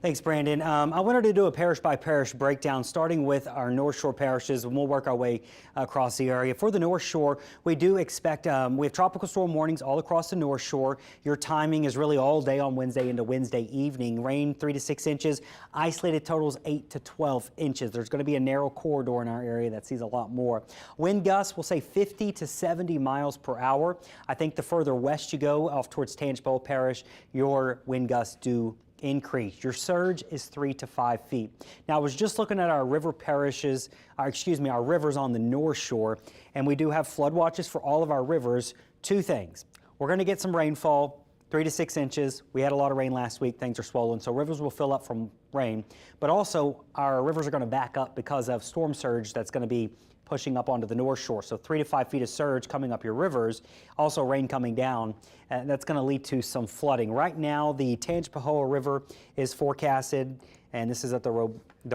Thanks, Brandon. I wanted to do a parish-by-parish breakdown, starting with our North Shore parishes, and we'll work our way across the area. For the North Shore, we do expect, we have tropical storm warnings all across the North Shore. Your timing is really all day on Wednesday into Wednesday evening. Rain 3 to 6 inches, isolated totals 8 to 12 inches. There's going to be a narrow corridor in our area that sees a lot more. Wind gusts, we'll say 50 to 70 miles per hour. I think the further west you go, off towards Bayou Parish, your wind gusts do increase. Your surge is 3 to 5 feet. Now, I was just looking at our river parishes, our rivers on the North Shore, and we do have flood watches for all of our rivers. Two things. We're going to get some rainfall, 3 to 6 inches. We had a lot of rain last week. Things are swollen, so rivers will fill up from rain. But also, our rivers are going to back up because of storm surge that's going to be pushing up onto the North Shore. So 3 to 5 feet of surge coming up your rivers, also rain coming down, and that's going to lead to some flooding. Right now, the Tangipahoa River is forecasted, and this is at the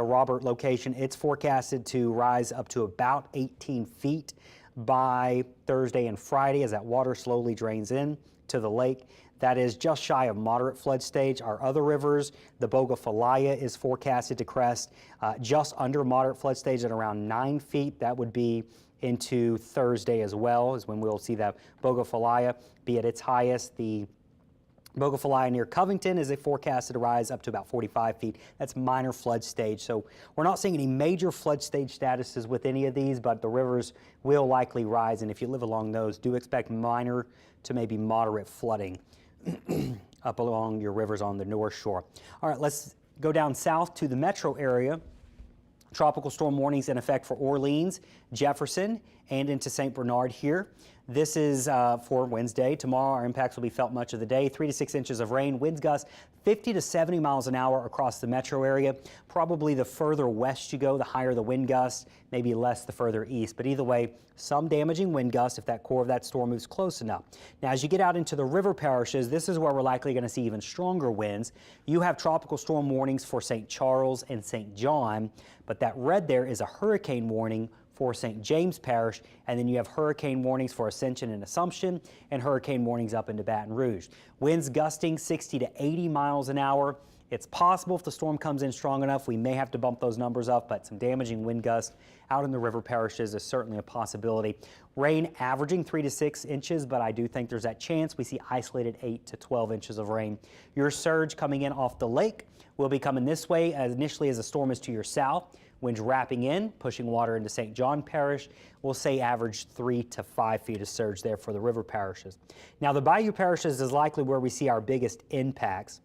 Robert location, it's forecasted to rise up to about 18 feet by Thursday and Friday as that water slowly drains in to the lake. That is just shy of moderate flood stage. Our other rivers, the Bogafalaya is forecasted to crest just under moderate flood stage at around 9 feet. That would be into Thursday as well, is when we'll see that Bogafalaya be at its highest. The Bogafalaya near Covington is forecasted to rise up to about 45 feet. That's minor flood stage. So we're not seeing any major flood stage statuses with any of these, but the rivers will likely rise. And if you live along those, do expect minor to maybe moderate flooding up along your rivers on the North Shore. All right, let's go down south to the metro area. Tropical storm warnings in effect for Orleans, Jefferson, and into St. Bernard here. This is for Wednesday. Tomorrow, our impacts will be felt much of the day. 3 to 6 inches of rain, winds gusts 50 to 70 miles an hour across the metro area. Probably the further west you go, the higher the wind gusts, maybe less the further east. But either way, some damaging wind gusts if that core of that storm moves close enough. Now, as you get out into the river parishes, this is where we're likely going to see even stronger winds. You have tropical storm warnings for St. Charles and St. John, but that red there is a hurricane warning for St. James Parish, and then you have hurricane warnings for Ascension and Assumption, and hurricane warnings up into Baton Rouge. Winds gusting 60 to 80 miles an hour. It's possible if the storm comes in strong enough, we may have to bump those numbers up, but some damaging wind gusts out in the river parishes is certainly a possibility. Rain averaging 3 to 6 inches, but I do think there's that chance we see isolated 8 to 12 inches of rain. Your surge coming in off the lake will be coming this way initially as the storm is to your south. Winds wrapping in, pushing water into St. John Parish. We'll say average 3 to 5 feet of surge there for the river parishes. Now, the Bayou Parishes is likely where we see our biggest impacts.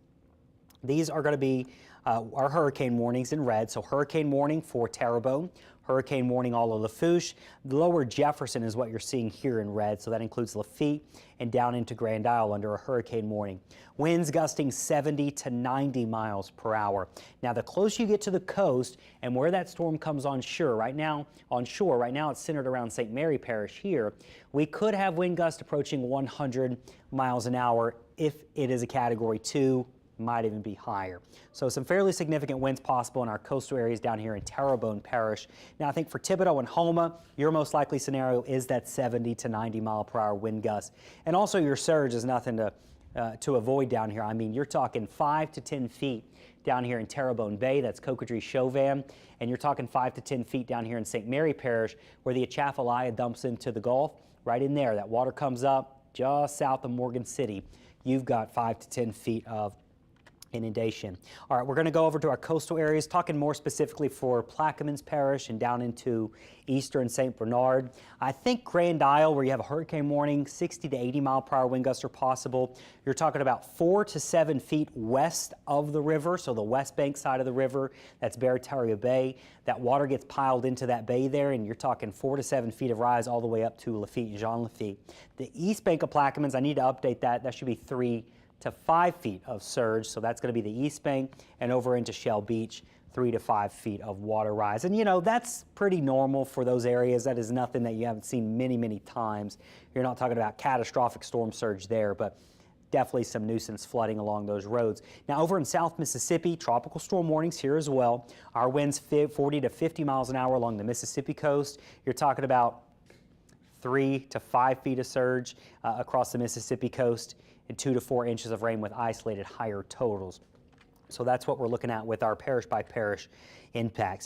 These are going to be our hurricane warnings in red. So hurricane warning for Terrebonne, hurricane warning all of Lafourche. Lower Jefferson is what you're seeing here in red. So that includes Lafitte and down into Grand Isle under a hurricane warning. Winds gusting 70 to 90 miles per hour. Now, the closer you get to the coast and where that storm comes on shore, right now it's centered around St. Mary Parish here, we could have wind gusts approaching 100 miles an hour if it is a Category 2. Might even be higher. So some fairly significant winds possible in our coastal areas down here in Terrebonne Parish. Now, I think for Thibodaux and Houma, your most likely scenario is that 70 to 90 mile per hour wind gust. And also your surge is nothing to avoid down here. I mean, you're talking 5 to 10 feet down here in Terrebonne Bay, that's Cocodrie Chauvin, and you're talking 5 to 10 feet down here in St. Mary Parish where the Atchafalaya dumps into the Gulf. Right in there, that water comes up just south of Morgan City. You've got 5 to 10 feet of inundation. All right, we're going to go over to our coastal areas, talking more specifically for Plaquemines Parish and down into eastern St. Bernard. I think Grand Isle, where you have a hurricane warning, 60 to 80 mile per hour wind gusts are possible. You're talking about 4 to 7 feet west of the river, so the west bank side of the river, that's Barataria Bay. That water gets piled into that bay there, and you're talking 4 to 7 feet of rise all the way up to Lafitte and Jean Lafitte. The east bank of Plaquemines, I need to update that. That should be 3 to 5 feet of surge, so that's going to be the east bank, and over into Shell Beach, 3 to 5 feet of water rise. And you know, that's pretty normal for those areas. That is nothing that you haven't seen many, many times. You're not talking about catastrophic storm surge there, but definitely some nuisance flooding along those roads. Now, over in South Mississippi, tropical storm warnings here as well. Our winds 40 to 50 miles an hour along the Mississippi coast. You're talking about 3 to 5 feet of surge across the Mississippi coast, and 2 to 4 inches of rain with isolated higher totals. So that's what we're looking at with our parish by parish impacts.